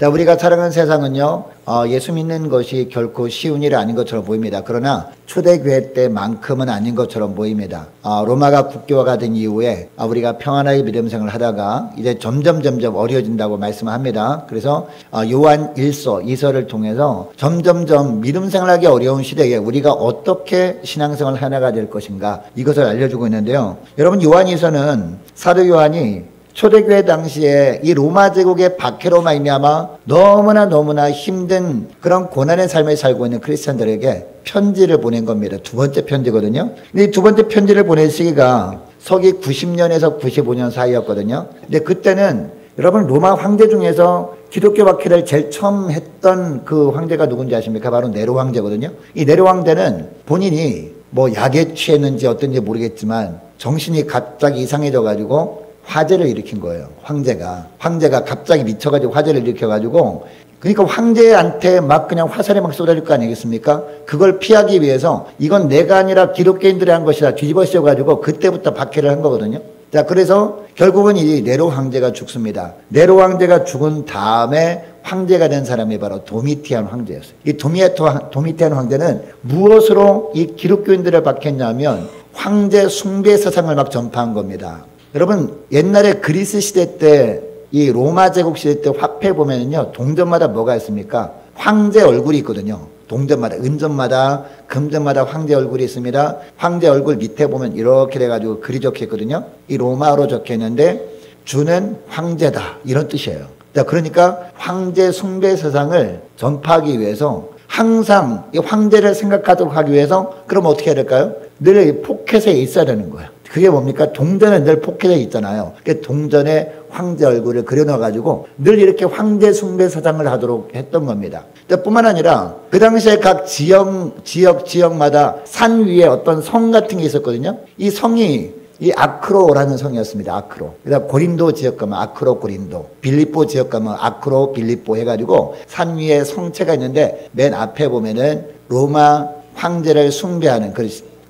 자, 우리가 살아가는 세상은요, 예수 믿는 것이 결코 쉬운 일이 아닌 것처럼 보입니다. 그러나 초대교회 때만큼은 아닌 것처럼 보입니다. 로마가 국교화가 된 이후에 우리가 평안하게 믿음 생활을 하다가 이제 점점 어려워진다고 말씀을 합니다. 그래서 요한 1서, 2서를 통해서 점점점 믿음 생활하기 어려운 시대에 우리가 어떻게 신앙생활을 해나가야 될 것인가, 이것을 알려주고 있는데요. 여러분, 요한 2서는 사도 요한이 초대교회 당시에 이 로마 제국의 박해로 말미암아 너무나 힘든 그런 고난의 삶을 살고 있는 크리스찬들에게 편지를 보낸 겁니다. 두 번째 편지거든요. 근데 이 두 번째 편지를 보낸 시기가 서기 90년에서 95년 사이였거든요. 근데 그때는 여러분, 로마 황제 중에서 기독교 박해를 제일 처음 했던 그 황제가 누군지 아십니까? 바로 네로 황제거든요. 이 네로 황제는 본인이 뭐 약에 취했는지 어떤지 모르겠지만 정신이 갑자기 이상해져 가지고 화재를 일으킨 거예요. 황제가 갑자기 미쳐가지고 화재를 일으켜가지고, 그러니까 황제한테 막 그냥 화살이 막 쏟아질 거 아니겠습니까? 그걸 피하기 위해서 이건 내가 아니라 기독교인들이 한 것이다 뒤집어 씌워가지고 그때부터 박해를 한 거거든요. 자, 그래서 결국은 이 네로 황제가 죽습니다. 네로 황제가 죽은 다음에 황제가 된 사람이 바로 도미티안 황제였어요. 이 도미티안 황제는 무엇으로 이 기독교인들을 박했냐면 황제 숭배 사상을 막 전파한 겁니다. 여러분, 옛날에 그리스 시대 때, 이 로마 제국 시대 때 화폐 보면은요, 동전마다 뭐가 있습니까? 황제 얼굴이 있거든요. 동전마다, 은전마다, 금전마다 황제 얼굴이 있습니다. 황제 얼굴 밑에 보면 이렇게 돼가지고 글이 적혀 있거든요. 이 로마어로 적혀 있는데, 주는 황제다, 이런 뜻이에요. 자, 그러니까 황제 숭배 세상을 전파하기 위해서 항상 이 황제를 생각하도록 하기 위해서, 그럼 어떻게 해야 될까요? 늘 포켓에 있어야 되는 거예요. 그게 뭡니까? 동전은 늘 포켓에 있잖아요. 그러니까 동전에 황제 얼굴을 그려놔가지고 늘 이렇게 황제 숭배 사상을 하도록 했던 겁니다. 뿐만 아니라 그 당시에 각 지역마다 산 위에 어떤 성 같은 게 있었거든요. 이 성이 이 아크로라는 성이었습니다. 아크로. 그다음 고린도 지역 가면 아크로 고린도, 빌립보 지역 가면 아크로 빌립보 해가지고 산 위에 성체가 있는데 맨 앞에 보면은 로마 황제를 숭배하는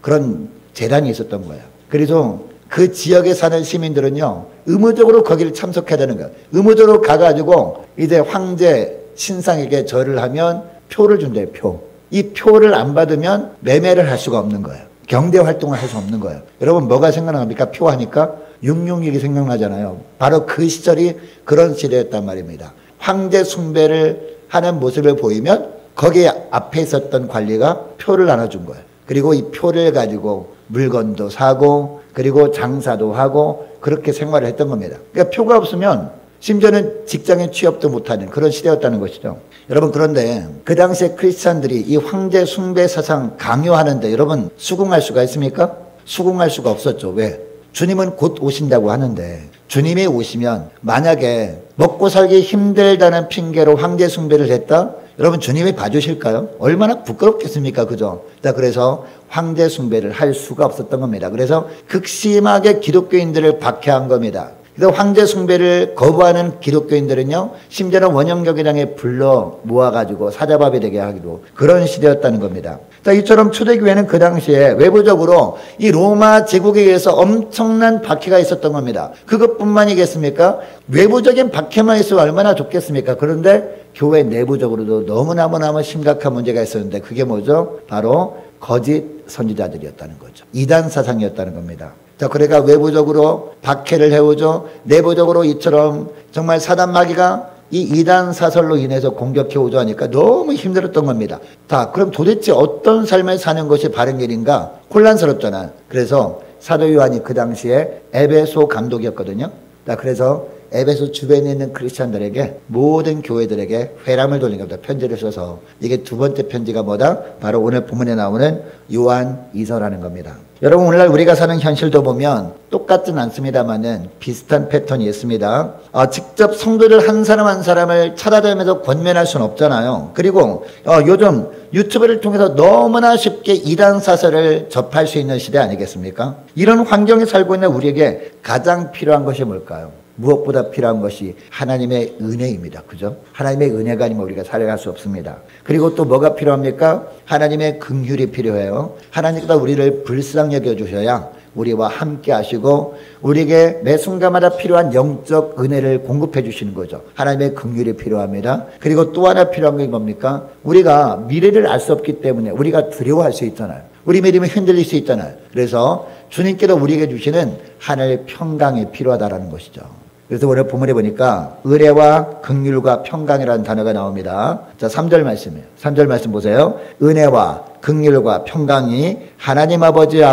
그런 재단이 있었던 거예요. 그래서 그 지역에 사는 시민들은요, 의무적으로 거기를 참석해야 되는 거예요. 의무적으로 가가지고 이제 황제 신상에게 절을 하면 표를 준대요, 표. 이 표를 안 받으면 매매를 할 수가 없는 거예요. 경제 활동을 할 수 없는 거예요. 여러분, 뭐가 생각납니까? 표 하니까 666이 생각나잖아요. 바로 그 시절이 그런 시대였단 말입니다. 황제 숭배를 하는 모습을 보이면 거기 앞에 있었던 관리가 표를 나눠준 거예요. 그리고 이 표를 가지고 물건도 사고 그리고 장사도 하고 그렇게 생활을 했던 겁니다. 그러니까 표가 없으면 심지어는 직장에 취업도 못하는 그런 시대였다는 것이죠. 여러분, 그런데 그 당시에 크리스찬들이 이 황제 숭배 사상 강요하는데 여러분 수긍할 수가 있습니까? 수긍할 수가 없었죠. 왜? 주님은 곧 오신다고 하는데 주님이 오시면 만약에 먹고 살기 힘들다는 핑계로 황제 숭배를 했다? 여러분, 주님이 봐주실까요? 얼마나 부끄럽겠습니까? 그죠? 자, 그래서 황제 숭배를 할 수가 없었던 겁니다. 그래서 극심하게 기독교인들을 박해한 겁니다. 그래서 황제 숭배를 거부하는 기독교인들은요, 심지어는 원형교회당에 불러 모아가지고 사자밥이 되게 하기도 그런 시대였다는 겁니다. 자, 이처럼 초대교회는 그 당시에 외부적으로 이 로마 제국에 의해서 엄청난 박해가 있었던 겁니다. 그것뿐만이겠습니까? 외부적인 박해만 있으면 얼마나 좋겠습니까? 그런데 교회 내부적으로도 너무나 심각한 문제가 있었는데 그게 뭐죠? 바로 거짓 선지자들이었다는 거죠. 이단 사상이었다는 겁니다. 자, 그러니까 외부적으로 박해를 해오죠. 내부적으로 이처럼 정말 사단 마귀가 이 이단 사설로 인해서 공격해오죠 하니까 너무 힘들었던 겁니다. 자, 그럼 도대체 어떤 삶을 사는 것이 바른 길인가? 혼란스럽잖아요. 그래서 사도 요한이 그 당시에 에베소 감독이었거든요. 자, 그래서 에베소 주변에 있는 크리스찬들에게 모든 교회들에게 회람을 돌린 겁니다. 편지를 써서. 이게 두 번째 편지가 뭐다? 바로 오늘 본문에 나오는 요한 2서라는 겁니다. 여러분, 오늘날 우리가 사는 현실도 보면 똑같진 않습니다만은 비슷한 패턴이 있습니다. 직접 성도들 한 사람 한 사람을 찾아다니면서 권면할 수는 없잖아요. 그리고 요즘 유튜브를 통해서 너무나 쉽게 이단 사설을 접할 수 있는 시대 아니겠습니까? 이런 환경에 살고 있는 우리에게 가장 필요한 것이 뭘까요? 무엇보다 필요한 것이 하나님의 은혜입니다. 그죠? 하나님의 은혜가 아니면 우리가 살아갈 수 없습니다. 그리고 또 뭐가 필요합니까? 하나님의 긍휼이 필요해요. 하나님께서 우리를 불쌍히 여겨주셔야 우리와 함께 하시고 우리에게 매 순간마다 필요한 영적 은혜를 공급해 주시는 거죠. 하나님의 긍휼이 필요합니다. 그리고 또 하나 필요한 게 뭡니까? 우리가 미래를 알 수 없기 때문에 우리가 두려워할 수 있잖아요. 우리 믿음이 흔들릴 수 있잖아요. 그래서 주님께서 우리에게 주시는 하늘의 평강이 필요하다라는 것이죠. 그래서 오늘 본문에 보니까 은혜와 긍휼과 평강이라는 단어가 나옵니다. 자, 3절 말씀이에요. 3절 말씀 보세요. 은혜와 긍휼과 평강이 하나님 아버지의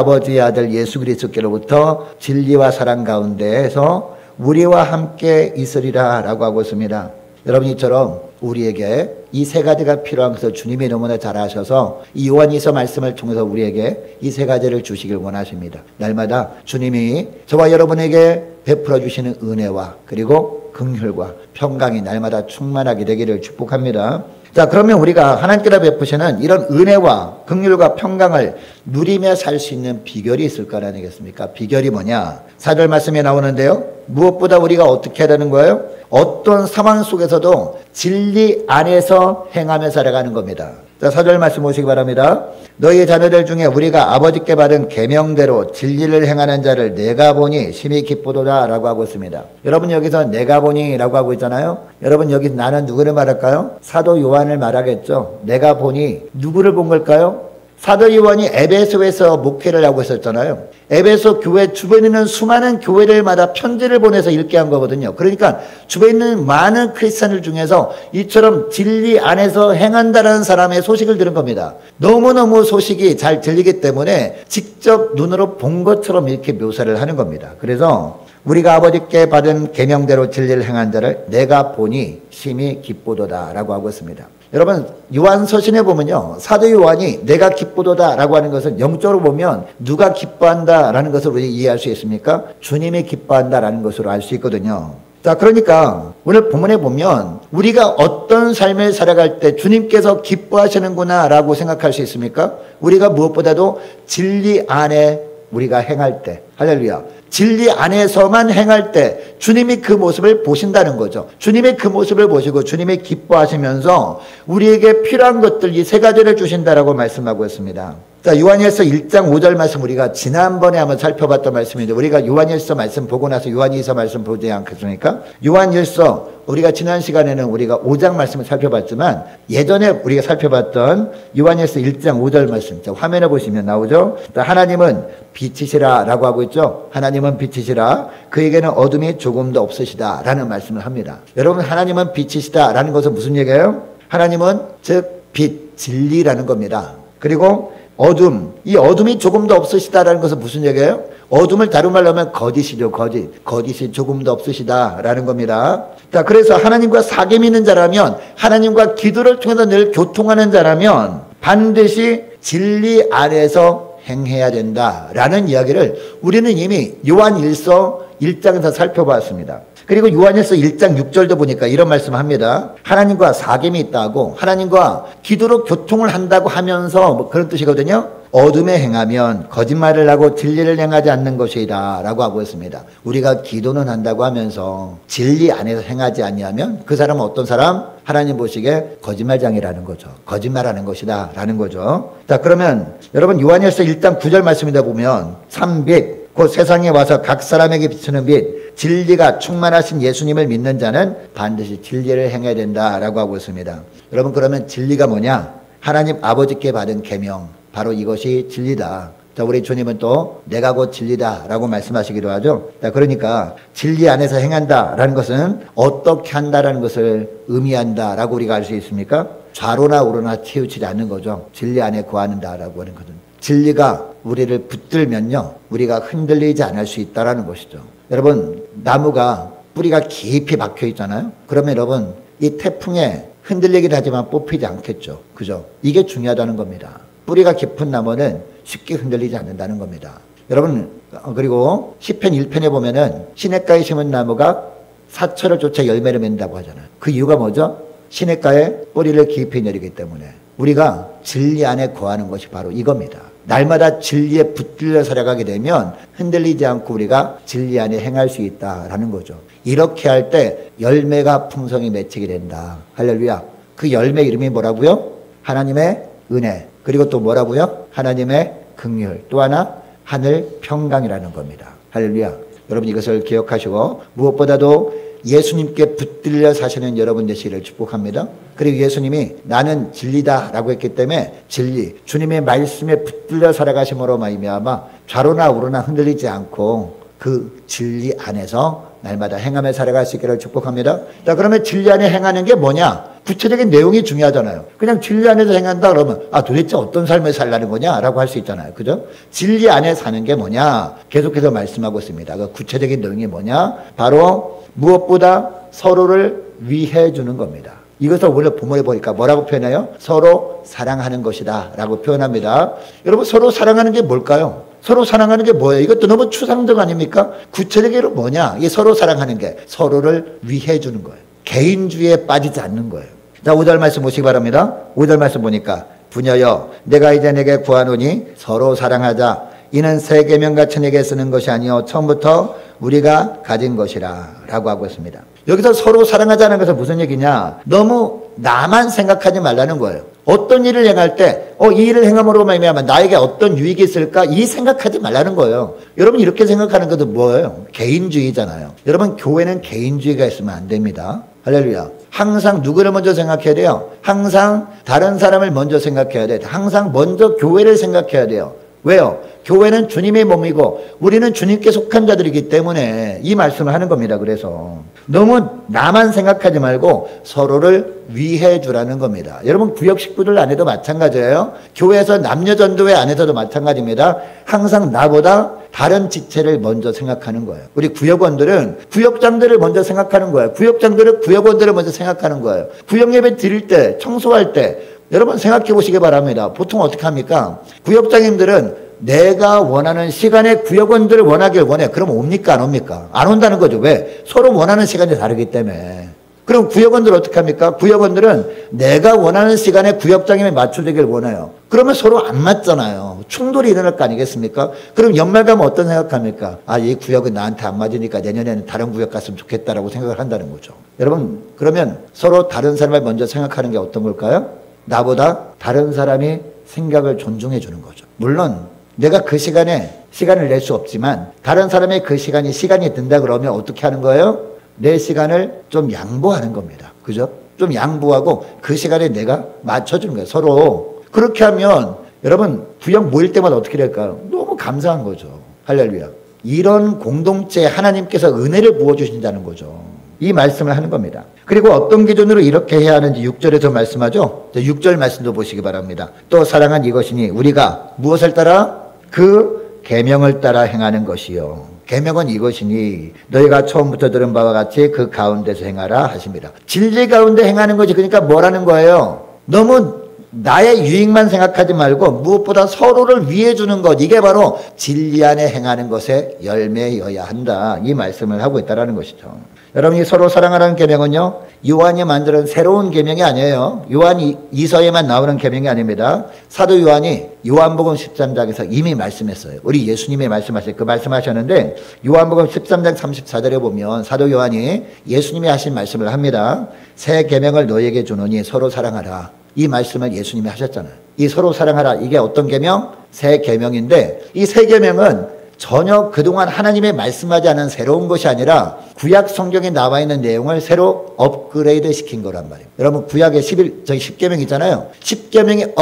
아들 예수 그리스도께로부터 진리와 사랑 가운데에서 우리와 함께 있으리라 라고 하고 있습니다. 여러분, 이처럼 우리에게 이 세 가지가 필요한 것을 주님이 너무나 잘 아셔서 이 요한일서 말씀을 통해서 우리에게 이 세 가지를 주시길 원하십니다. 날마다 주님이 저와 여러분에게 베풀어 주시는 은혜와 그리고 긍휼과 평강이 날마다 충만하게 되기를 축복합니다. 자, 그러면 우리가 하나님께서 베푸시는 이런 은혜와 긍휼과 평강을 누리며 살 수 있는 비결이 있을 거 아니겠습니까? 비결이 뭐냐? 4절 말씀에 나오는데요. 무엇보다 우리가 어떻게 해야 되는 거예요? 어떤 상황 속에서도 진리 안에서 행하며 살아가는 겁니다. 자, 4절 말씀 보시기 바랍니다. 너희 자녀들 중에 우리가 아버지께 받은 계명대로 진리를 행하는 자를 내가 보니 심히 기쁘도다 라고 하고 있습니다. 여러분, 여기서 내가 보니 라고 하고 있잖아요. 여러분, 여기 나는 누구를 말할까요? 사도 요한을 말하겠죠. 내가 보니 누구를 본 걸까요? 사도 요한이 에베소에서 목회를 하고 있었잖아요. 에베소 교회 주변에 있는 수많은 교회들마다 편지를 보내서 읽게 한 거거든요. 그러니까 주변에 있는 많은 크리스찬들 중에서 이처럼 진리 안에서 행한다라는 사람의 소식을 들은 겁니다. 너무너무 소식이 잘 들리기 때문에 직접 눈으로 본 것처럼 이렇게 묘사를 하는 겁니다. 그래서 우리가 아버지께 받은 계명대로 진리를 행한 자를 내가 보니 심히 기쁘도다 라고 하고 있습니다. 여러분, 요한서신에 보면요, 사도 요한이 내가 기쁘도다 라고 하는 것은 영적으로 보면 누가 기뻐한다 라는 것을 우리 이해할 수 있습니까? 주님이 기뻐한다 라는 것으로 알 수 있거든요. 자, 그러니까 오늘 본문에 보면 우리가 어떤 삶을 살아갈 때 주님께서 기뻐하시는구나 라고 생각할 수 있습니까? 우리가 무엇보다도 진리 안에 우리가 행할 때, 할렐루야, 진리 안에서만 행할 때 주님이 그 모습을 보신다는 거죠. 주님의 그 모습을 보시고 주님이 기뻐하시면서 우리에게 필요한 것들 이 세 가지를 주신다라고 말씀하고 있습니다. 자, 요한일서 1장 5절 말씀 우리가 지난번에 한번 살펴봤던 말씀인데 우리가 요한일서 말씀 보고 나서 요한일서 말씀 보지 않겠습니까? 요한일서 우리가 지난 시간에는 우리가 5장 말씀을 살펴봤지만 예전에 우리가 살펴봤던 요한일서 1장 5절 말씀, 자, 화면에 보시면 나오죠. 자, 하나님은 빛이시라 라고 하고 있죠. 하나님은 빛이시라 그에게는 어둠이 조금도 없으시다 라는 말씀을 합니다. 여러분, 하나님은 빛이시다 라는 것은 무슨 얘기예요? 하나님은 즉 빛, 진리라는 겁니다. 그리고 어둠, 이 어둠이 조금도 없으시다라는 것은 무슨 얘기예요? 어둠을 다른 말로 하면 거짓이죠. 거짓이 조금도 없으시다라는 겁니다. 자, 그래서 하나님과 사귐 있는 자라면, 하나님과 기도를 통해서 늘 교통하는 자라면 반드시 진리 안에서 행해야 된다라는 이야기를 우리는 이미 요한일서 1장에서 살펴봤습니다. 그리고 요한일서 1장 6절도 보니까 이런 말씀을 합니다. 하나님과 사귐이 있다고, 하나님과 기도로 교통을 한다고 하면서 뭐 그런 뜻이거든요. 어둠에 행하면 거짓말을 하고 진리를 행하지 않는 것이다 라고 하고 있습니다. 우리가 기도는 한다고 하면서 진리 안에서 행하지 아니하면 그 사람은 어떤 사람? 하나님 보시기에 거짓말장이라는 거죠. 거짓말하는 것이다 라는 거죠. 자, 그러면 여러분 요한일서 1장 9절 말씀이다 보면 삼빛 곧 세상에 와서 각 사람에게 비추는 빛 진리가 충만하신 예수님을 믿는 자는 반드시 진리를 행해야 된다라고 하고 있습니다. 여러분, 그러면 진리가 뭐냐? 하나님 아버지께 받은 계명, 바로 이것이 진리다. 자, 우리 주님은 또 내가 곧 진리다라고 말씀하시기도 하죠. 자, 그러니까 진리 안에서 행한다라는 것은 어떻게 한다라는 것을 의미한다라고 우리가 알 수 있습니까? 좌로나 우로나 치우치지 않는 거죠. 진리 안에 거하는다라고 하는 것은. 진리가 우리를 붙들면요, 우리가 흔들리지 않을 수 있다라는 것이죠. 여러분, 나무가 뿌리가 깊이 박혀 있잖아요. 그러면 여러분, 이 태풍에 흔들리긴 하지만 뽑히지 않겠죠. 그죠? 이게 중요하다는 겁니다. 뿌리가 깊은 나무는 쉽게 흔들리지 않는다는 겁니다. 여러분, 그리고 시편 1편에 보면은 시냇가에 심은 나무가 사철을 쫓아 열매를 맺는다고 하잖아요. 그 이유가 뭐죠? 시냇가에 뿌리를 깊이 내리기 때문에. 우리가 진리 안에 거하는 것이 바로 이겁니다. 날마다 진리에 붙들려 살아가게 되면 흔들리지 않고 우리가 진리 안에 행할 수 있다라는 거죠. 이렇게 할 때 열매가 풍성히 맺히게 된다. 할렐루야. 그 열매 이름이 뭐라고요? 하나님의 은혜. 그리고 또 뭐라고요? 하나님의 긍휼. 또 하나 하늘 평강이라는 겁니다. 할렐루야. 여러분 이것을 기억하시고 무엇보다도 예수님께 붙들려 사시는 여러분 되시기를 축복합니다. 그리고 예수님이 나는 진리다 라고 했기 때문에 진리, 주님의 말씀에 붙들려 살아가심으로 말미암아 좌로나 우로나 흔들리지 않고 그 진리 안에서 날마다 행하며 살아갈 수 있기를 축복합니다. 자, 그러면 진리 안에 행하는 게 뭐냐? 구체적인 내용이 중요하잖아요. 그냥 진리 안에서 행한다 그러면 도대체 어떤 삶을 살라는 거냐? 라고 할 수 있잖아요. 그죠? 진리 안에 사는 게 뭐냐? 계속해서 말씀하고 있습니다. 그 구체적인 내용이 뭐냐? 바로 무엇보다 서로를 위해 주는 겁니다. 이것을 원래 본문에 보니까 뭐라고 표현해요? 서로 사랑하는 것이다 라고 표현합니다. 여러분 서로 사랑하는 게 뭘까요? 서로 사랑하는 게 뭐예요? 이것도 너무 추상적 아닙니까? 구체적으로 뭐냐? 이 서로 사랑하는 게 서로를 위해 주는 거예요. 개인주의에 빠지지 않는 거예요. 자, 5절 말씀 보시기 바랍니다. 5절 말씀 보니까 부녀여 내가 이제 내게 구하노니 서로 사랑하자. 이는 새 계명같이 내게 쓰는 것이 아니요 처음부터 우리가 가진 것이라 라고 하고 있습니다. 여기서 서로 사랑하자는 것은 무슨 얘기냐? 너무 나만 생각하지 말라는 거예요. 어떤 일을 행할 때 이 일을 행함으로 말미암아 나에게 어떤 유익이 있을까? 이 생각하지 말라는 거예요. 여러분 이렇게 생각하는 것도 뭐예요? 개인주의잖아요. 여러분 교회는 개인주의가 있으면 안 됩니다. 할렐루야. 항상 누구를 먼저 생각해야 돼요? 항상 다른 사람을 먼저 생각해야 돼요. 항상 먼저 교회를 생각해야 돼요. 왜요? 교회는 주님의 몸이고 우리는 주님께 속한 자들이기 때문에 이 말씀을 하는 겁니다. 그래서 너무 나만 생각하지 말고 서로를 위해 주라는 겁니다. 여러분 구역 식구들 안에도 마찬가지예요. 교회에서 남녀 전도회 안에서도 마찬가지입니다. 항상 나보다 다른 지체를 먼저 생각하는 거예요. 우리 구역원들은 구역장들을 먼저 생각하는 거예요. 구역장들은 구역원들을 먼저 생각하는 거예요. 구역 예배 드릴 때, 청소할 때 여러분 생각해 보시기 바랍니다. 보통 어떻게 합니까? 구역장님들은 내가 원하는 시간에 구역원들을 원하길 원해. 그럼 옵니까? 안 옵니까? 안 온다는 거죠. 왜? 서로 원하는 시간이 다르기 때문에. 그럼 구역원들 어떻게 합니까? 구역원들은 내가 원하는 시간에 구역장님이 맞춰주길 원해요. 그러면 서로 안 맞잖아요. 충돌이 일어날 거 아니겠습니까? 그럼 연말 가면 어떤 생각합니까? 이 구역은 나한테 안 맞으니까 내년에는 다른 구역 갔으면 좋겠다라고 생각을 한다는 거죠. 여러분 그러면 서로 다른 사람을 먼저 생각하는 게 어떤 걸까요? 나보다 다른 사람이 생각을 존중해 주는 거죠. 물론 내가 그 시간에 시간을 낼 수 없지만 다른 사람의 그 시간이 든다 그러면 어떻게 하는 거예요? 내 시간을 좀 양보하는 겁니다. 그죠? 좀 양보하고 그 시간에 내가 맞춰주는 거예요. 서로. 그렇게 하면 여러분 구역 모일 때마다 어떻게 될까요? 너무 감사한 거죠. 할렐루야. 이런 공동체에 하나님께서 은혜를 부어주신다는 거죠. 이 말씀을 하는 겁니다. 그리고 어떤 기준으로 이렇게 해야 하는지 6절에서 말씀하죠. 6절 말씀도 보시기 바랍니다. 또 사랑한 이것이니 우리가 무엇을 따라? 그 계명을 따라 행하는 것이요. 계명은 이것이니 너희가 처음부터 들은 바와 같이 그 가운데서 행하라 하십니다. 진리 가운데 행하는 것이 그러니까 뭐라는 거예요? 너무 나의 유익만 생각하지 말고 무엇보다 서로를 위해 주는 것, 이게 바로 진리 안에 행하는 것의 열매여야 한다. 이 말씀을 하고 있다는 것이죠. 여러분이 서로 사랑하라는 계명은요, 요한이 만드는 새로운 계명이 아니에요. 요한 2서에만 나오는 계명이 아닙니다. 사도 요한이 요한복음 13장에서 이미 말씀했어요. 우리 예수님이 말씀하실 그 말씀하셨는데 요한복음 13장 34절에 보면 사도 요한이 예수님이 하신 말씀을 합니다. 새 계명을 너희에게 주노니 서로 사랑하라. 이 말씀을 예수님이 하셨잖아요. 이 서로 사랑하라. 이게 어떤 계명? 새 계명인데 이 새 계명은 전혀 그동안 하나님의 말씀하지 않은 새로운 것이 아니라 구약 성경에 나와 있는 내용을 새로 업그레이드 시킨 거란 말이에요. 여러분 구약에 10계명 있잖아요. 10계명이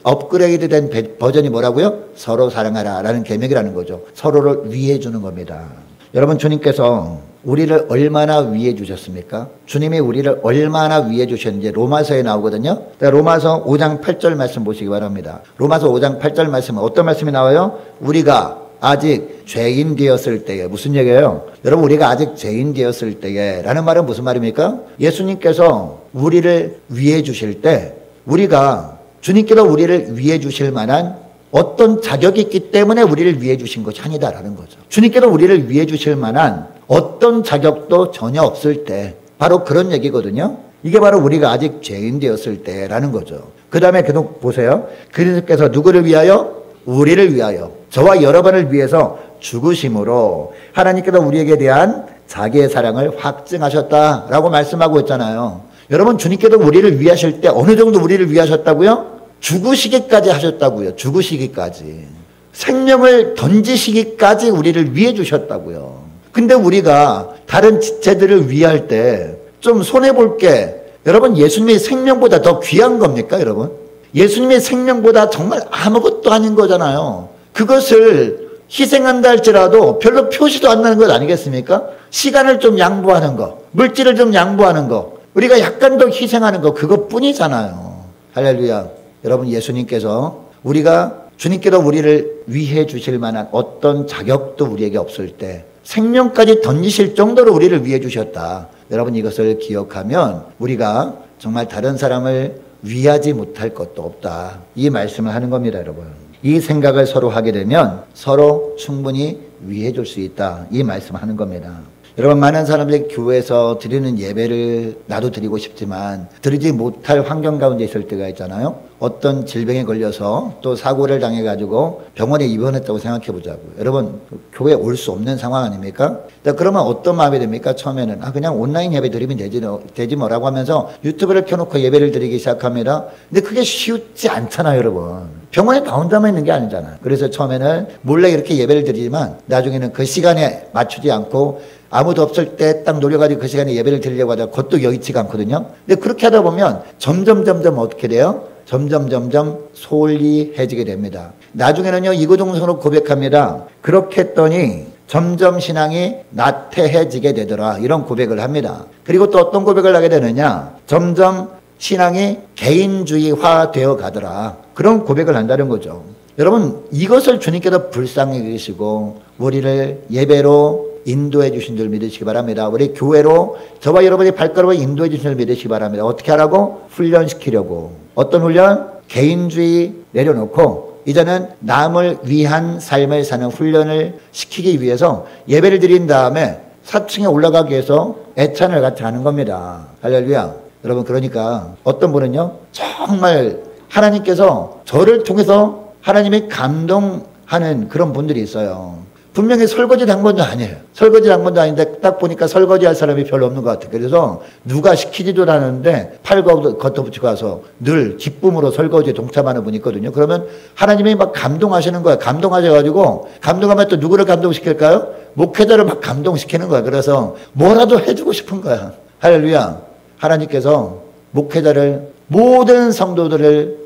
업그레이드된 버전이 뭐라고요? 서로 사랑하라 라는 계명이라는 거죠. 서로를 위해 주는 겁니다. 여러분 주님께서 우리를 얼마나 위해 주셨습니까? 주님이 우리를 얼마나 위해 주셨는지 로마서에 나오거든요. 로마서 5장 8절 말씀 보시기 바랍니다. 로마서 5장 8절 말씀은 어떤 말씀이 나와요? 우리가 아직 죄인 되었을 때에, 무슨 얘기예요? 여러분 우리가 아직 죄인 되었을 때에 라는 말은 무슨 말입니까? 예수님께서 우리를 위해 주실 때 우리가 주님께서 우리를 위해 주실 만한 어떤 자격이 있기 때문에 우리를 위해 주신 것이 아니다라는 거죠. 주님께서 우리를 위해 주실 만한 어떤 자격도 전혀 없을 때 바로 그런 얘기거든요. 이게 바로 우리가 아직 죄인 되었을 때라는 거죠. 그 다음에 계속 보세요. 그리스도께서 누구를 위하여? 우리를 위하여, 저와 여러분을 위해서 죽으심으로 하나님께서 우리에게 대한 자기의 사랑을 확증하셨다라고 말씀하고 있잖아요. 여러분 주님께서 우리를 위하실 때 어느 정도 우리를 위하셨다고요? 죽으시기까지 하셨다고요. 죽으시기까지. 생명을 던지시기까지 우리를 위해 주셨다고요. 근데 우리가 다른 지체들을 위할 때 좀 손해볼 게, 여러분 예수님의 생명보다 더 귀한 겁니까 여러분? 예수님의 생명보다 정말 아무것도 아닌 거잖아요. 그것을 희생한다 할지라도 별로 표시도 안 나는 것 아니겠습니까? 시간을 좀 양보하는 거, 물질을 좀 양보하는 거, 우리가 약간 더 희생하는 거, 그것뿐이잖아요. 할렐루야. 여러분 예수님께서 주님께서 우리를 위해 주실 만한 어떤 자격도 우리에게 없을 때 생명까지 던지실 정도로 우리를 위해 주셨다. 여러분 이것을 기억하면 우리가 정말 다른 사람을 위하지 못할 것도 없다. 이 말씀을 하는 겁니다, 여러분. 이 생각을 서로 하게 되면 서로 충분히 위해 줄 수 있다. 이 말씀을 하는 겁니다. 여러분 많은 사람들이 교회에서 드리는 예배를 나도 드리고 싶지만 드리지 못할 환경 가운데 있을 때가 있잖아요. 어떤 질병에 걸려서 또 사고를 당해가지고 병원에 입원했다고 생각해 보자고요. 여러분 교회에 올 수 없는 상황 아닙니까? 그러면 어떤 마음이 됩니까? 처음에는 그냥 온라인 예배 드리면 되지 뭐라고 하면서 유튜브를 켜놓고 예배를 드리기 시작합니다. 근데 그게 쉽지 않잖아요, 여러분. 병원에 나 혼자만 있는 게 아니잖아요. 그래서 처음에는 몰래 이렇게 예배를 드리지만 나중에는 그 시간에 맞추지 않고 아무도 없을 때 딱 노려가지고 그 시간에 예배를 드리려고 하다가 그것도 여의치가 않거든요. 근데 그렇게 하다 보면 점점 어떻게 돼요? 점점 소홀히해지게 됩니다. 나중에는요, 이구동성으로 고백합니다. 그렇게 했더니 점점 신앙이 나태해지게 되더라. 이런 고백을 합니다. 그리고 또 어떤 고백을 하게 되느냐? 점점 신앙이 개인주의화 되어 가더라. 그런 고백을 한다는 거죠. 여러분 이것을 주님께서 불쌍히 여기시고 우리를 예배로 인도해 주신 줄 믿으시기 바랍니다. 우리 교회로 저와 여러분의 발걸음을 인도해 주신 줄 믿으시기 바랍니다. 어떻게 하라고? 훈련시키려고. 어떤 훈련? 개인주의 내려놓고 이제는 남을 위한 삶을 사는 훈련을 시키기 위해서 예배를 드린 다음에 4층에 올라가기 위해서 애찬을 같이 하는 겁니다. 할렐루야. 여러분 그러니까 어떤 분은요 정말 하나님께서 저를 통해서 하나님이 감동하는 그런 분들이 있어요. 분명히 설거지를 한 건도 아니에요. 설거지를 한 건도 아닌데 딱 보니까 설거지할 사람이 별로 없는 것 같아요. 그래서 누가 시키지도 않았는데 팔 걷어붙이고 가서 늘 기쁨으로 설거지에 동참하는 분이 있거든요. 그러면 하나님이 막 감동하시는 거예요. 감동하셔가지고 감동하면 또 누구를 감동시킬까요? 목회자를 막 감동시키는 거예요. 그래서 뭐라도 해주고 싶은 거야. 할렐루야. 하나님께서 목회자를 모든 성도들을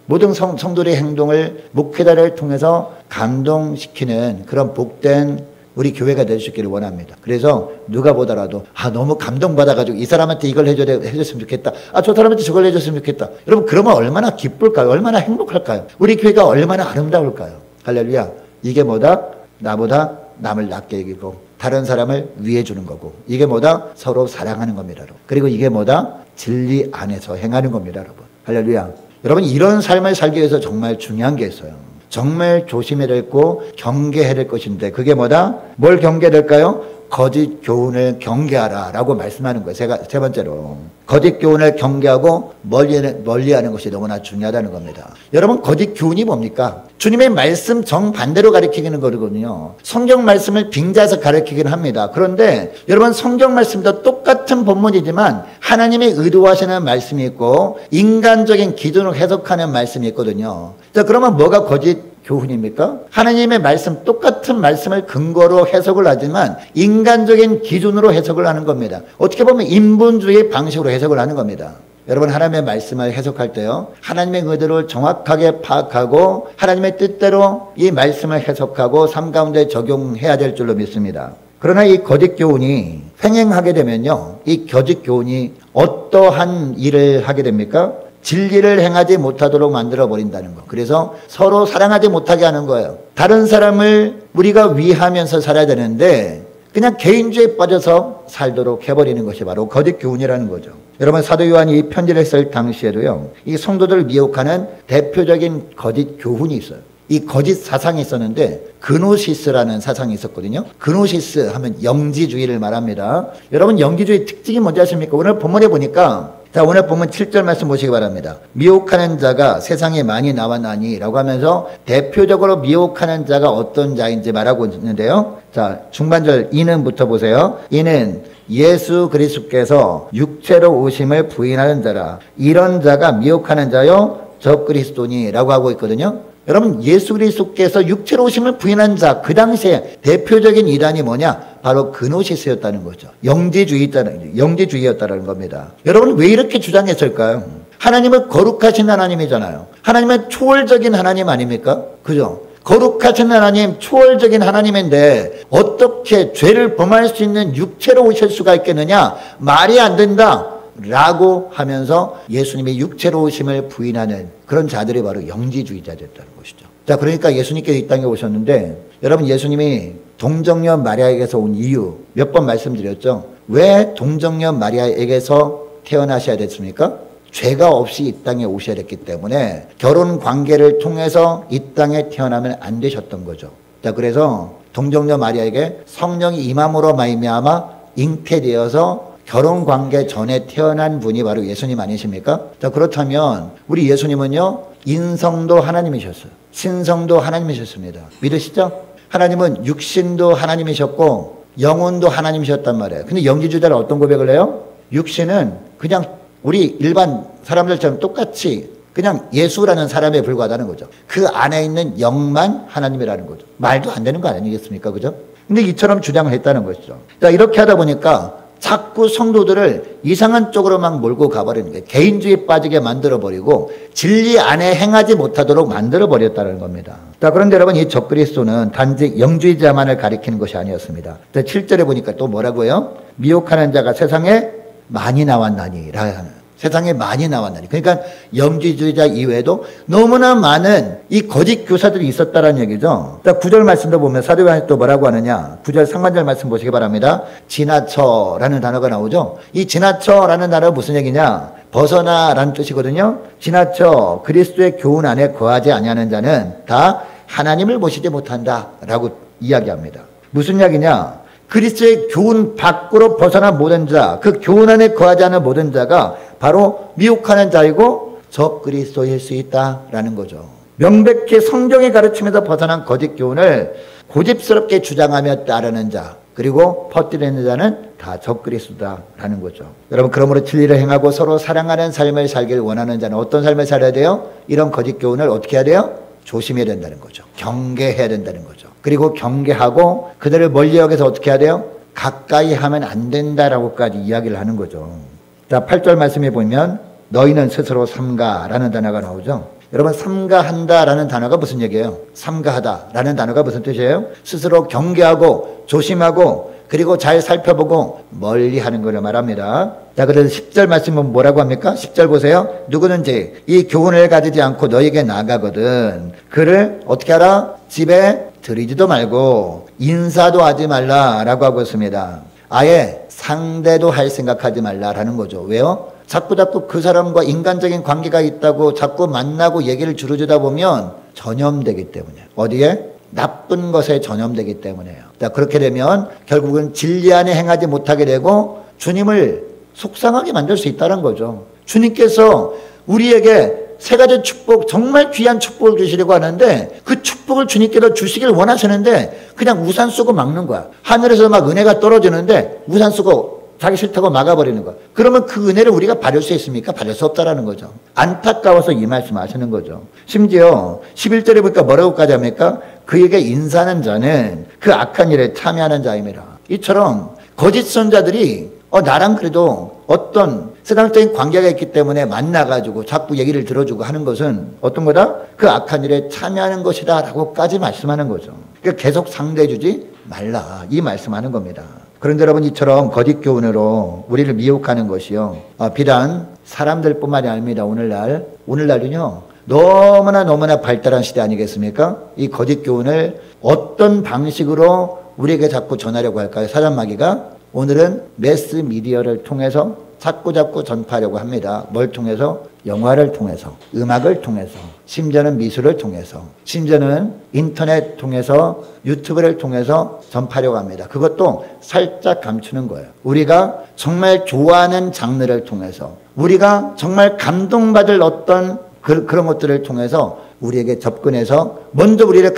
모든 성도들의 행동을 목회자를 통해서 감동시키는 그런 복된 우리 교회가 될 수 있기를 원합니다. 그래서 누가 보더라도 너무 감동받아가지고 이 사람한테 이걸 해줬으면 좋겠다. 저 사람한테 저걸 해줬으면 좋겠다. 여러분 그러면 얼마나 기쁠까요? 얼마나 행복할까요? 우리 교회가 얼마나 아름다울까요? 할렐루야. 이게 뭐다? 나보다 남을 낮게 여기고 다른 사람을 위해 주는 거고 이게 뭐다? 서로 사랑하는 겁니다. 여러분. 그리고 이게 뭐다? 진리 안에서 행하는 겁니다. 여러분. 할렐루야. 여러분 이런 삶을 살기 위해서 정말 중요한 게 있어요. 정말 조심해야 될고 경계해야 될 것인데 그게 뭐다? 뭘 경계해야 될까요? 거짓 교훈을 경계하라 라고 말씀하는 거예요. 세 번째로 거짓 교훈을 경계하고 멀리하는 것이 너무나 중요하다는 겁니다. 여러분 거짓 교훈이 뭡니까? 주님의 말씀 정반대로 가르치기는 거거든요. 성경 말씀을 빙자해서 가르치기는 합니다. 그런데 여러분 성경 말씀도 똑같은 본문이지만 하나님의 의도하시는 말씀이 있고 인간적인 기준으로 해석하는 말씀이 있거든요. 자, 그러면 뭐가 거짓 교훈입니까? 하나님의 말씀, 똑같은 말씀을 근거로 해석을 하지만 인간적인 기준으로 해석을 하는 겁니다. 어떻게 보면 인본주의 방식으로 해석을 하는 겁니다. 여러분 하나님의 말씀을 해석할 때요 하나님의 의도를 정확하게 파악하고 하나님의 뜻대로 이 말씀을 해석하고 삶 가운데 적용해야 될 줄로 믿습니다. 그러나 이 거짓 교훈이 횡행하게 되면요 이 거짓 교훈이 어떠한 일을 하게 됩니까? 진리를 행하지 못하도록 만들어버린다는 거. 그래서 서로 사랑하지 못하게 하는 거예요. 다른 사람을 우리가 위하면서 살아야 되는데 그냥 개인주의에 빠져서 살도록 해버리는 것이 바로 거짓 교훈이라는 거죠. 여러분 사도 요한이 이 편지를 쓸 당시에도요 이 성도들을 미혹하는 대표적인 거짓 교훈이 있어요. 이 거짓 사상이 있었는데 그노시스라는 사상이 있었거든요. 그노시스 하면 영지주의를 말합니다. 여러분 영지주의 특징이 뭔지 아십니까? 오늘 본문에 보니까 자, 오늘 보면 7절 말씀 보시기 바랍니다. 미혹하는 자가 세상에 많이 나왔나니 라고 하면서 대표적으로 미혹하는 자가 어떤 자인지 말하고 있는데요. 자, 중반절 이는부터 보세요. 이는 예수 그리스도께서 육체로 오심을 부인하는 자라. 이런 자가 미혹하는 자요 저 그리스도니 라고 하고 있거든요. 여러분 예수 그리스도께서 육체로 오심을 부인한 자, 그 당시에 대표적인 이단이 뭐냐? 바로 그노시스였다는 거죠. 영지주의였다는 겁니다. 여러분 왜 이렇게 주장했을까요? 하나님은 거룩하신 하나님이잖아요. 하나님은 초월적인 하나님 아닙니까? 그죠? 거룩하신 하나님, 초월적인 하나님인데 어떻게 죄를 범할 수 있는 육체로 오실 수가 있겠느냐? 말이 안 된다 라고 하면서 예수님의 육체로 오심을 부인하는 그런 자들이 바로 영지주의자였다는 것이죠. 자, 그러니까 예수님께서 이 땅에 오셨는데 여러분 예수님이 동정녀 마리아에게서 온 이유 몇 번 말씀드렸죠. 왜 동정녀 마리아에게서 태어나셔야 됐습니까? 죄가 없이 이 땅에 오셔야 됐기 때문에 결혼 관계를 통해서 이 땅에 태어나면 안 되셨던 거죠. 자, 그래서 동정녀 마리아에게 성령이 임함으로 말미암아 잉태되어서 결혼 관계 전에 태어난 분이 바로 예수님 아니십니까? 자, 그렇다면 우리 예수님은요, 인성도 하나님이셨어요. 신성도 하나님이셨습니다. 믿으시죠? 하나님은 육신도 하나님이셨고 영혼도 하나님이셨단 말이에요. 근데 영지주의자는 어떤 고백을 해요? 육신은 그냥 우리 일반 사람들처럼 똑같이 그냥 예수라는 사람에 불과하다는 거죠. 그 안에 있는 영만 하나님이라는 거죠. 말도 안 되는 거 아니겠습니까? 그죠? 근데 이처럼 주장을 했다는 것이죠. 자, 이렇게 하다 보니까 자꾸 성도들을 이상한 쪽으로 막 몰고 가버리는 거예요. 개인주의에 빠지게 만들어버리고 진리 안에 행하지 못하도록 만들어버렸다는 겁니다. 자, 그런데 여러분 이 적그리스도는 단지 영주의자만을 가리키는 것이 아니었습니다. 7절에 보니까 또 뭐라고요? 미혹하는 자가 세상에 많이 나왔나니 라는, 세상에 많이 나왔나니, 그러니까 영지주의자 이외에도 너무나 많은 이 거짓 교사들이 있었다는 얘기죠. 자, 9절 말씀도 보면 사도 요한이 또 뭐라고 하느냐, 9절 상반절 말씀 보시기 바랍니다. 지나쳐라는 단어가 나오죠. 이 지나쳐라는 단어가 무슨 얘기냐, 벗어나라는 뜻이거든요. 지나쳐 그리스도의 교훈 안에 거하지 아니하는 자는 다 하나님을 보시지 못한다 라고 이야기합니다. 무슨 이야기냐, 그리스도의 교훈 밖으로 벗어난 모든 자, 그 교훈 안에 거하지 않은 모든 자가 바로 미혹하는 자이고 적그리스도일 수 있다라는 거죠. 명백히 성경의 가르침에서 벗어난 거짓 교훈을 고집스럽게 주장하며 따르는 자, 그리고 퍼뜨리는 자는 다 적그리스도다라는 거죠. 여러분, 그러므로 진리를 행하고 서로 사랑하는 삶을 살길 원하는 자는 어떤 삶을 살아야 돼요? 이런 거짓 교훈을 어떻게 해야 돼요? 조심해야 된다는 거죠. 경계해야 된다는 거죠. 그리고 경계하고 그들을 멀리 여기서 어떻게 해야 돼요? 가까이 하면 안 된다라고까지 이야기를 하는 거죠. 자, 8절 말씀에 보면 너희는 스스로 삼가라는 단어가 나오죠. 여러분, 삼가한다라는 단어가 무슨 얘기예요? 삼가하다라는 단어가 무슨 뜻이에요? 스스로 경계하고 조심하고 그리고 잘 살펴보고 멀리 하는 것을 말합니다. 자, 그래서 10절 말씀은 뭐라고 합니까? 10절 보세요. 누구든지 이 교훈을 가지지 않고 너에게 나가거든 그를 어떻게 하라? 집에 들이지도 말고 인사도 하지 말라라고 하고 있습니다. 아예 상대도 할 생각하지 말라라는 거죠. 왜요? 자꾸 그 사람과 인간적인 관계가 있다고 자꾸 만나고 얘기를 주루주다 보면 전염되기 때문에, 어디에? 나쁜 것에 전염되기 때문에요. 자, 그렇게 되면 결국은 진리 안에 행하지 못하게 되고 주님을 속상하게 만들 수 있다는 거죠. 주님께서 우리에게 세 가지 축복, 정말 귀한 축복을 주시려고 하는데 그 축복을 주님께서 주시길 원하시는데 그냥 우산 쓰고 막는 거야. 하늘에서 막 은혜가 떨어지는데 우산 쓰고 자기 싫다고 막아버리는 거야. 그러면 그 은혜를 우리가 받을 수 있습니까? 받을 수 없다라는 거죠. 안타까워서 이 말씀 하시는 거죠. 심지어 11절에 보니까 뭐라고까지 합니까? 그에게 인사하는 자는 그 악한 일에 참여하는 자임이라. 이처럼 거짓 선자들이 나랑 그래도 어떤 세상적인 관계가 있기 때문에 만나가지고 자꾸 얘기를 들어주고 하는 것은 어떤 거다? 그 악한 일에 참여하는 것이다 라고까지 말씀하는 거죠. 그러니까 계속 상대해주지 말라, 이 말씀하는 겁니다. 그런데 여러분, 이처럼 거짓 교훈으로 우리를 미혹하는 것이요, 비단 사람들뿐만이 아닙니다. 오늘날은요 너무나 발달한 시대 아니겠습니까? 이 거짓 교훈을 어떤 방식으로 우리에게 자꾸 전하려고 할까요? 사단마귀가 오늘은 매스미디어를 통해서 자꾸 전파하려고 합니다. 뭘 통해서? 영화를 통해서, 음악을 통해서, 심지어는 미술을 통해서, 심지어는 인터넷 통해서, 유튜브를 통해서 전파하려고 합니다. 그것도 살짝 감추는 거예요. 우리가 정말 좋아하는 장르를 통해서, 우리가 정말 감동받을 어떤 그런 것들을 통해서 우리에게 접근해서 먼저 우리를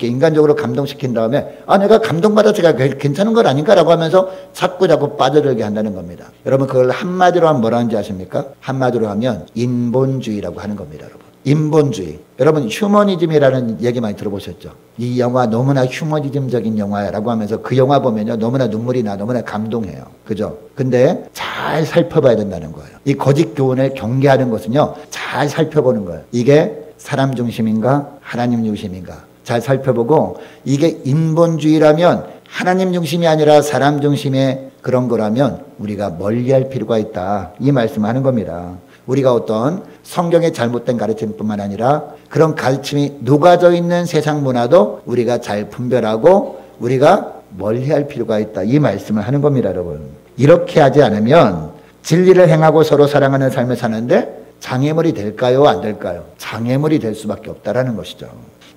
인간적으로 감동시킨 다음에 내가 감동받아서 괜찮은 것 아닌가라고 하면서 자꾸 빠져들게 한다는 겁니다. 여러분, 그걸 한마디로 하면 뭐라 하는지 아십니까? 한마디로 하면 인본주의라고 하는 겁니다. 여러분, 인본주의. 여러분 휴머니즘이라는 얘기 많이 들어보셨죠? 이 영화 너무나 휴머니즘적인 영화라고 하면서 그 영화 보면요 너무나 눈물이 나, 너무나 감동해요. 그죠? 근데 잘 살펴봐야 된다는 거예요. 이 거짓 교훈을 경계하는 것은요 잘 살펴보는 거예요. 이게 사람 중심인가 하나님 중심인가 잘 살펴보고, 이게 인본주의라면 하나님 중심이 아니라 사람 중심의 그런 거라면 우리가 멀리할 필요가 있다, 이 말씀하는 겁니다. 우리가 어떤 성경의 잘못된 가르침뿐만 아니라 그런 가르침이 녹아져 있는 세상 문화도 우리가 잘 분별하고 우리가 멀리할 필요가 있다, 이 말씀을 하는 겁니다. 여러분, 이렇게 하지 않으면 진리를 행하고 서로 사랑하는 삶을 사는데 장애물이 될까요? 안 될까요? 장애물이 될 수밖에 없다라는 것이죠.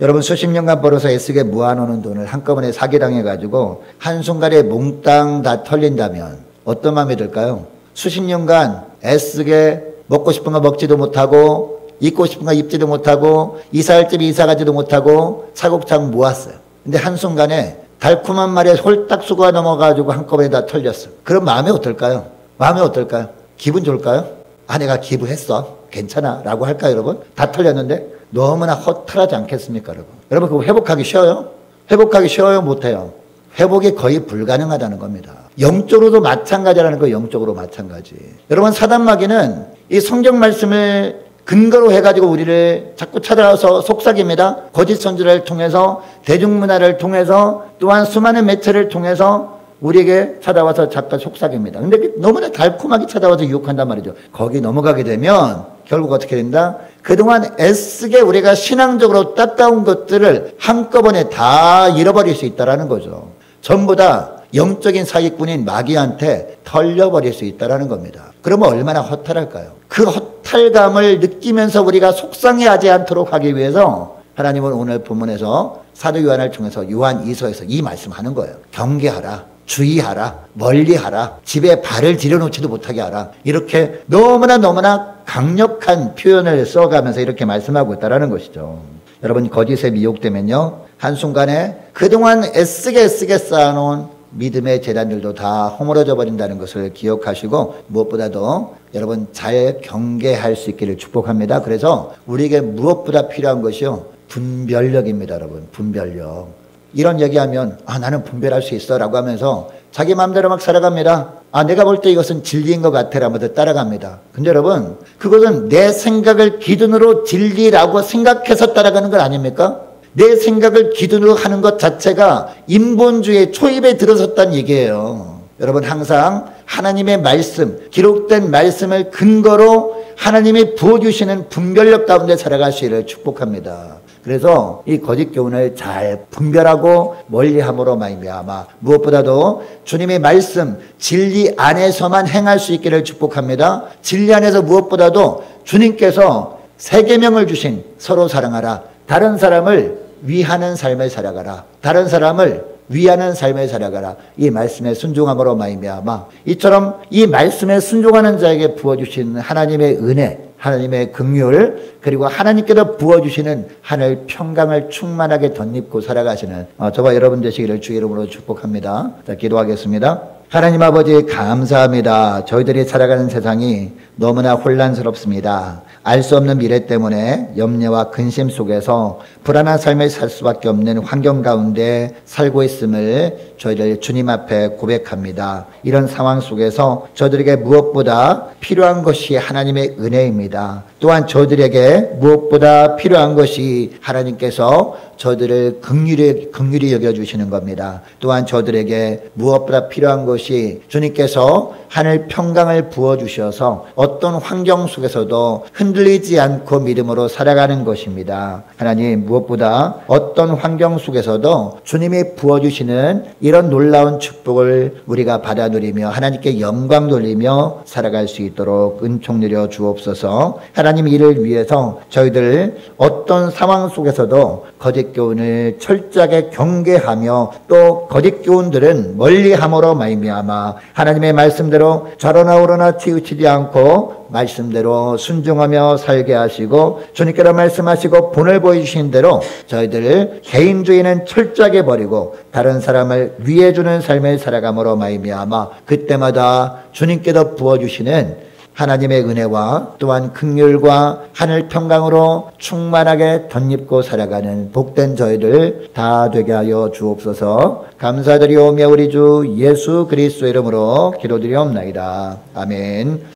여러분, 수십 년간 벌어서 애쓰게 모아놓은 돈을 한꺼번에 사기당해가지고 한순간에 몽땅 다 털린다면 어떤 마음이 들까요? 수십 년간 애쓰게 먹고 싶은 거 먹지도 못하고 입고 싶은 거 입지도 못하고 이사할 집에 이사 가지도 못하고 차곡차곡 모았어요. 근데 한순간에 달콤한 말에 홀딱 수고가 넘어가지고 한꺼번에 다 털렸어. 그럼 마음이 어떨까요? 마음이 어떨까요? 기분 좋을까요? 아, 내가 기부했어, 괜찮아 라고 할까요? 여러분, 다 털렸는데 너무나 허탈하지 않겠습니까? 여러분 그거 회복하기 쉬워요? 회복하기 쉬워요? 못해요? 회복이 거의 불가능하다는 겁니다. 영적으로도 마찬가지라는 거예요. 영적으로 마찬가지. 여러분, 사단마귀는 이 성경 말씀을 근거로 해가지고 우리를 자꾸 찾아와서 속삭입니다. 거짓 선지를 통해서, 대중문화를 통해서, 또한 수많은 매체를 통해서 우리에게 찾아와서 잠깐 속삭입니다. 근데 너무나 달콤하게 찾아와서 유혹한단 말이죠. 거기 넘어가게 되면 결국 어떻게 된다? 그동안 애쓰게 우리가 신앙적으로 닦아온 것들을 한꺼번에 다 잃어버릴 수 있다는 거죠. 전부 다 영적인 사기꾼인 마귀한테 털려버릴 수 있다는 겁니다. 그러면 얼마나 허탈할까요? 그 허탈감을 느끼면서 우리가 속상해하지 않도록 하기 위해서 하나님은 오늘 본문에서 사도 요한을 통해서 요한 2서에서 이 말씀하는 거예요. 경계하라, 주의하라, 멀리하라, 집에 발을 들여놓지도 못하게 하라. 이렇게 너무나 강력한 표현을 써가면서 이렇게 말씀하고 있다는 것이죠. 여러분, 거짓에 미혹되면요 한순간에 그동안 애쓰게 쌓아놓은 믿음의 재단들도 다 허물어져 버린다는 것을 기억하시고, 무엇보다도 여러분 잘 경계할 수 있기를 축복합니다. 그래서 우리에게 무엇보다 필요한 것이요 분별력입니다. 여러분, 분별력. 이런 얘기하면 아, 나는 분별할 수 있어 라고 하면서 자기 마음대로 막 살아갑니다. 아, 내가 볼 때 이것은 진리인 것 같아 라면서 따라갑니다. 근데 여러분, 그것은 내 생각을 기준으로 진리라고 생각해서 따라가는 것 아닙니까? 내 생각을 기준으로 하는 것 자체가 인본주의의 초입에 들어섰다는 얘기예요. 여러분, 항상 하나님의 말씀, 기록된 말씀을 근거로 하나님이 부어주시는 분별력 가운데 살아가시기를 축복합니다. 그래서 이 거짓 교훈을 잘 분별하고 멀리함으로 말미암아 무엇보다도 주님의 말씀, 진리 안에서만 행할 수 있기를 축복합니다. 진리 안에서 무엇보다도 주님께서 세 계명을 주신 서로 사랑하라, 다른 사람을 위하는 삶을 살아가라, 다른 사람을 위하는 삶을 살아가라, 이 말씀에 순종함으로 말미암아 이처럼 이 말씀에 순종하는 자에게 부어주신 하나님의 은혜, 하나님의 긍휼, 그리고 하나님께서 부어주시는 하늘 평강을 충만하게 덧입고 살아가시는 저와 여러분 되시기를 주의 이름으로 축복합니다. 자, 기도하겠습니다. 하나님 아버지, 감사합니다. 저희들이 살아가는 세상이 너무나 혼란스럽습니다. 알 수 없는 미래 때문에 염려와 근심 속에서 불안한 삶을 살 수밖에 없는 환경 가운데 살고 있음을 저희들 주님 앞에 고백합니다. 이런 상황 속에서 저들에게 무엇보다 필요한 것이 하나님의 은혜입니다. 또한 저들에게 무엇보다 필요한 것이 하나님께서 저들을 긍휼히 여겨주시는 겁니다. 또한 저들에게 무엇보다 필요한 것이 주님께서 하늘 평강을 부어주셔서 어떤 환경 속에서도 흔들리지 않고 믿음으로 살아가는 것입니다. 하나님, 무엇보다 어떤 환경 속에서도 주님이 부어주시는 이런 놀라운 축복을 우리가 받아 누리며 하나님께 영광 돌리며 살아갈 수 있도록 은총 내려 주옵소서. 하나님, 이를 위해서 저희들 어떤 상황 속에서도 거짓 교훈을 철저하게 경계하며 또 거짓 교훈들은 멀리함으로 말미암아 하나님의 말씀대로 좌로나 우로나 치우치지 않고 말씀대로 순종하며 살게 하시고, 주님께서 말씀하시고 본을 보여주신 대로 저희들 개인주의는 철저하게 버리고 다른 사람을 위해 주는 삶을 살아감으로 말미암아 그때마다 주님께서 부어주시는 하나님의 은혜와 또한 긍휼과 하늘 평강으로 충만하게 덧입고 살아가는 복된 저희들 다 되게 하여 주옵소서. 감사드리오며 우리 주 예수 그리스도 이름으로 기도드리옵나이다. 아멘.